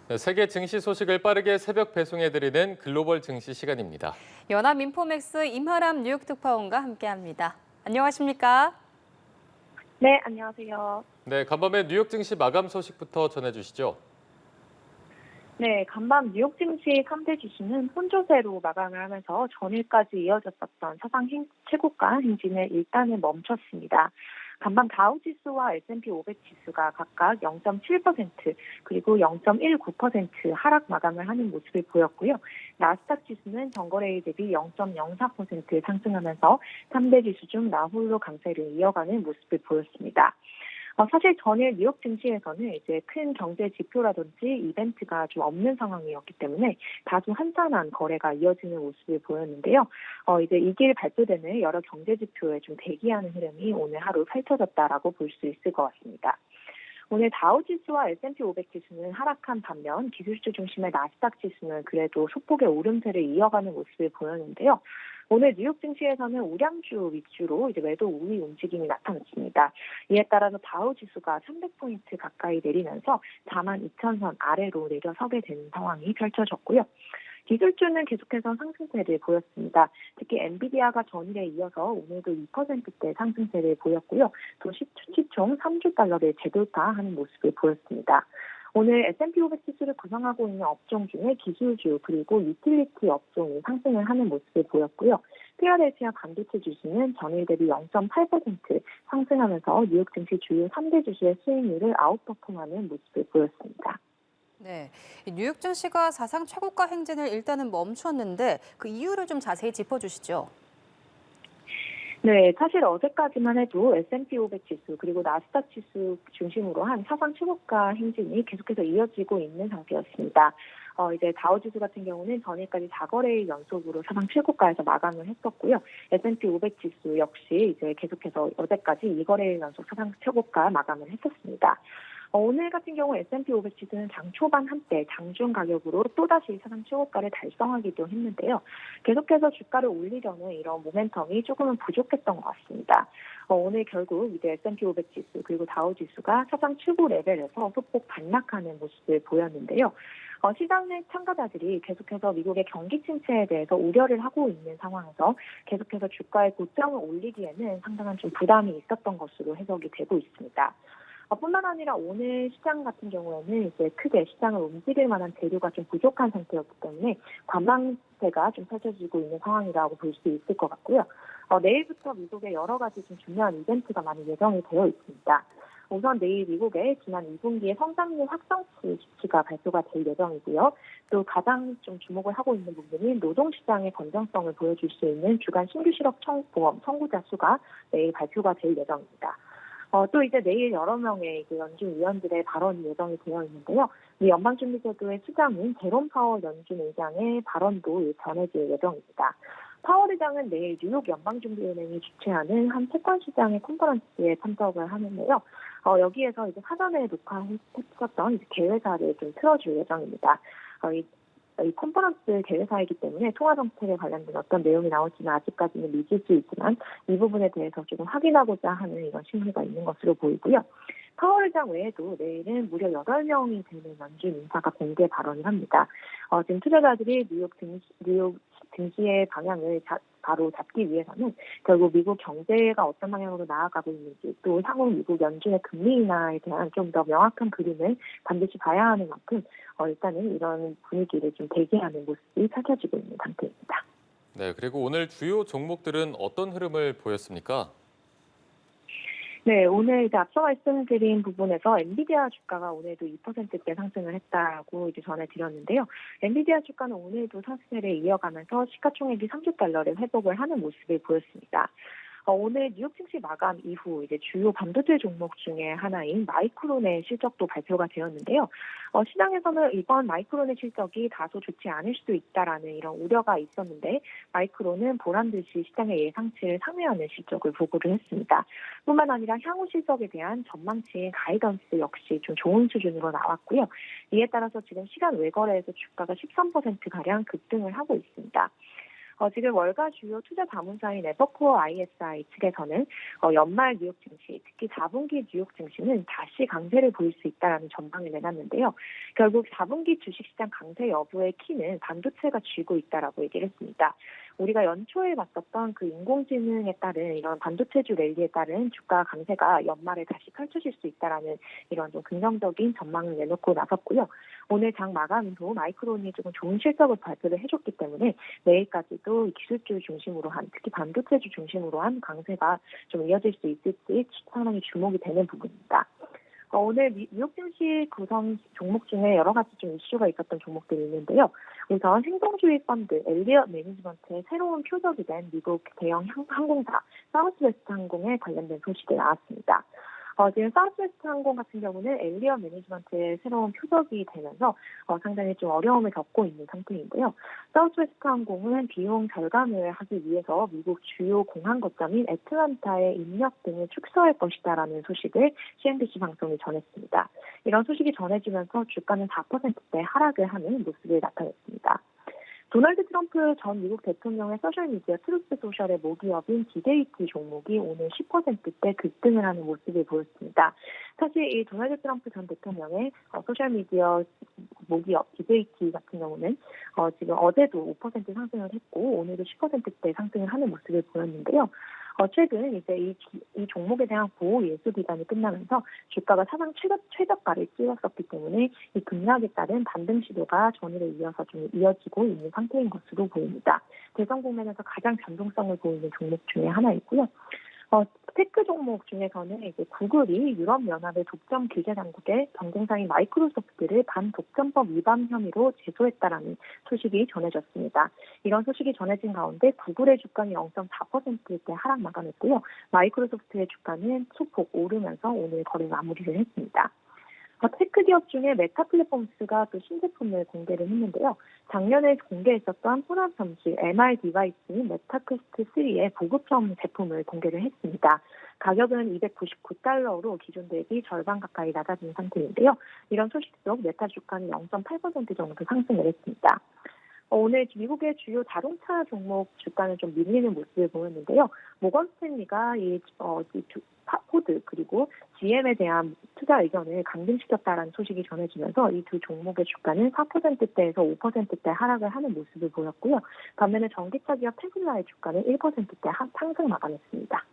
네, 세계 증시 소식을 빠르게 새벽 배송해드리는 글로벌 증시 시간입니다. 연합인포맥스 임하람 뉴욕 특파원과 함께합니다. 안녕하십니까? 네, 안녕하세요. 네, 간밤에 뉴욕 증시 마감 소식부터 전해주시죠. 네, 간밤 뉴욕 증시 3대 지수는 혼조세로 마감을 하면서 전일까지 이어졌었던 최고가 행진을 일단은 멈췄습니다. 간밤 다우 지수와 S&P 500 지수가 각각 0.7% 그리고 0.19% 하락 마감을 하는 모습을 보였고요. 나스닥 지수는 전거래일 대비 0.04% 상승하면서 3대 지수 중 나홀로 강세를 이어가는 모습을 보였습니다. 사실 전일 뉴욕 증시에서는 이제 큰 경제 지표라든지 이벤트가 좀 없는 상황이었기 때문에 다소 한산한 거래가 이어지는 모습을 보였는데요. 이제 이 길 발표되는 여러 경제 지표에 좀 대기하는 흐름이 오늘 하루 펼쳐졌다라고 볼 수 있을 것 같습니다. 오늘 다우지수와 S&P 500 지수는 하락한 반면 기술주 중심의 나스닥 지수는 그래도 소폭의 오름세를 이어가는 모습을 보였는데요. 오늘 뉴욕 증시에서는 우량주 위주로 이제 매도 우위 움직임이 나타났습니다. 이에 따라서 다우 지수가 300포인트 가까이 내리면서 42,000선 아래로 내려서게 되는 상황이 펼쳐졌고요. 기술주는 계속해서 상승세를 보였습니다. 특히 엔비디아가 전일에 이어서 오늘도 2%대 상승세를 보였고요. 또 시총 3조 달러를 재돌파하는 모습을 보였습니다. 오늘 S&P 500 지수를 구성하고 있는 업종 중에 기술주 그리고 유틸리티 업종이 상승을 하는 모습을 보였고요. 필라델피아 반도체 지수는 전일 대비 0.8% 상승하면서 뉴욕 증시 주요 3대 지수의 수익률을 아웃퍼폼하는 모습을 보였습니다. 네, 뉴욕 증시가 사상 최고가 행진을 일단은 멈췄는데 그 이유를 좀 자세히 짚어주시죠. 네, 사실 어제까지만 해도 S&P 500 지수 그리고 나스닥 지수 중심으로 한 사상 최고가 행진이 계속해서 이어지고 있는 상태였습니다. 이제 다우지수 같은 경우는 전일까지 4거래일 연속으로 사상 최고가에서 마감을 했었고요. S&P 500 지수 역시 이제 계속해서 어제까지 2거래일 연속 사상 최고가 마감을 했었습니다. 오늘 같은 경우 S&P 500 지수는 장 초반 한때 장중 가격으로 또다시 사상 최고가를 달성하기도 했는데요. 계속해서 주가를 올리려는 이런 모멘텀이 조금은 부족했던 것 같습니다. 오늘 결국 이제 S&P 500 지수 그리고 다우 지수가 사상 최고 레벨에서 소폭 반락하는 모습을 보였는데요. 시장 내 참가자들이 계속해서 미국의 경기 침체에 대해서 우려를 하고 있는 상황에서 계속해서 주가의 고점을 올리기에는 상당한 좀 부담이 있었던 것으로 해석이 되고 있습니다. 뿐만 아니라 오늘 시장 같은 경우에는 이제 크게 시장을 움직일 만한 재료가 좀 부족한 상태였기 때문에 관망세가 좀 펼쳐지고 있는 상황이라고 볼 수 있을 것 같고요. 내일부터 미국의 여러 가지 좀 중요한 이벤트가 많이 예정이 되어 있습니다. 우선 내일 미국의 지난 2분기의 성장률 확정치 수치가 발표가 될 예정이고요. 또 가장 좀 주목을 하고 있는 부분이 노동시장의 건전성을 보여줄 수 있는 주간 신규 실업보험 청구자 수가 내일 발표가 될 예정입니다. 또 이제 내일 여러 명의 연준 위원들의 발언이 예정이 되어 있는데요. 이 연방준비제도의 수장인 제롬 파월 연준 의장의 발언도 전해질 예정입니다. 파월 의장은 내일 뉴욕 연방준비은행이 주최하는 한 채권 시장의 컨퍼런스에 참석을 하는데요. 여기에서 이제 사전에 녹화했었던 이제 개회사를 좀 틀어줄 예정입니다. 이 컨퍼런스 개회사이기 때문에 통화 정책에 관련된 어떤 내용이 나올지는 아직까지는 미질 수 있지만 이 부분에 대해서 조금 확인하고자 하는 이런 심리가 있는 것으로 보이고요. 파월 의장 외에도 내일은 무려 8명이 되는 연준 인사가 공개 발언을 합니다. 지금 투자자들이 뉴욕 증시의 방향을 바로 잡기 위해서는 결국 미국 경제가 어떤 방향으로 나아가고 있는지 또 향후 미국 연준의 금리 인하에 대한 좀 더 명확한 그림을 반드시 봐야 하는 만큼 일단은 이런 분위기를 좀 대기하는 모습이 펼쳐지고 있는 상태입니다. 네, 그리고 오늘 주요 종목들은 어떤 흐름을 보였습니까? 네, 오늘 이제 앞서 말씀드린 부분에서 엔비디아 주가가 오늘도 2%대 상승을 했다고 이제 전해드렸는데요. 엔비디아 주가는 오늘도 상승세를 이어가면서 시가총액이 3조 달러를 회복을 하는 모습을 보였습니다. 오늘 뉴욕 증시 마감 이후 이제 주요 반도체 종목 중에 하나인 마이크론의 실적도 발표가 되었는데요. 시장에서는 이번 마이크론의 실적이 다소 좋지 않을 수도 있다라는 이런 우려가 있었는데 마이크론은 보란 듯이 시장의 예상치를 상회하는 실적을 보고를 했습니다. 뿐만 아니라 향후 실적에 대한 전망치인 가이던스 역시 좀 좋은 수준으로 나왔고요. 이에 따라서 지금 시간 외거래에서 주가가 13%가량 급등을 하고 있습니다. 지금 월가 주요 투자 자문사인 에버코어 ISI 측에서는 연말 뉴욕 증시, 특히 4분기 뉴욕 증시는 다시 강세를 보일 수 있다라는 전망을 내놨는데요. 결국 4분기 주식시장 강세 여부의 키는 반도체가 쥐고 있다라고 얘기를 했습니다. 우리가 연초에 봤었던 그 인공지능에 따른 이런 반도체주 랠리에 따른 주가 강세가 연말에 다시 펼쳐질 수 있다라는 이런 좀 긍정적인 전망을 내놓고 나섰고요. 오늘 장 마감도 마이크론이 조금 좋은 실적을 발표를 해줬기 때문에 내일까지도 기술주 중심으로 한, 특히 반도체주 중심으로 한 강세가 좀 이어질 수 있을지 상당히 주목이 되는 부분입니다. 오늘 뉴욕 증시 구성 종목 중에 여러 가지 좀 이슈가 있었던 종목들이 있는데요. 우선 행동주의 펀드 엘리엇 매니지먼트의 새로운 표적이 된 미국 대형 항공사 사우스웨스트 항공에 관련된 소식이 나왔습니다. 지금 사우스웨스트 항공 같은 경우는 엘리엇 매니지먼트의 새로운 표적이 되면서 상당히 좀 어려움을 겪고 있는 상태인데요. 사우스웨스트 항공은 비용 절감을 하기 위해서 미국 주요 공항 거점인 애틀란타의 인력 등을 축소할 것이다라는 소식을 CNBC 방송이 전했습니다. 이런 소식이 전해지면서 주가는 4%대 하락을 하는 모습이 나타냈습니다. 도널드 트럼프 전 미국 대통령의 소셜미디어 트루스 소셜의 모기업인 디데이티 종목이 오늘 10%대 급등을 하는 모습을 보였습니다. 사실 이 도널드 트럼프 전 대통령의 소셜미디어 모기업 디데이티 같은 경우는 지금 어제도 5% 상승을 했고 오늘도 10%대 상승을 하는 모습을 보였는데요. 최근 이제 이 종목에 대한 보호 예수 기간이 끝나면서 주가가 사상 최저가를 찍었었기 때문에 이 급락에 따른 반등 시도가 전일에 이어서 좀 이어지고 있는 상태인 것으로 보입니다. 대선 국면에서 가장 변동성을 보이는 종목 중에 하나이고요. 테크 종목 중에서는 이제 구글이 유럽연합의 독점 규제 당국에 경쟁사인 마이크로소프트를 반독점법 위반 혐의로 제소했다라는 소식이 전해졌습니다. 이런 소식이 전해진 가운데 구글의 주가는 0.4%대 하락 마감했고요. 마이크로소프트의 주가는 소폭 오르면서 오늘 거래 마무리를 했습니다. 테크 기업 중에 메타 플랫폼스가 또 신제품을 공개를 했는데요. 작년에 공개했었던 혼합 점실 MR 디바이스인 메타퀘스트 3의 보급형 제품을 공개를 했습니다. 가격은 $299로 기존 대비 절반 가까이 낮아진 상태인데요. 이런 소식 속 메타 주가는 0.8% 정도 상승을 했습니다. 오늘 미국의 주요 자동차 종목 주가는 좀 밀리는 모습을 보였는데요. 모건 스탠리가 포드 그리고 GM에 대한 투자 의견을 강등시켰다라는 소식이 전해지면서 이 두 종목의 주가는 4%대에서 5%대 하락을 하는 모습을 보였고요. 반면에 전기차 기업 테슬라의 주가는 1%대 상승 마감했습니다.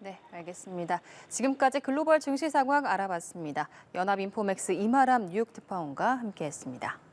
네, 알겠습니다. 지금까지 글로벌 증시 상황 알아봤습니다. 연합인포맥스 이마람 뉴욕 특파원과 함께했습니다.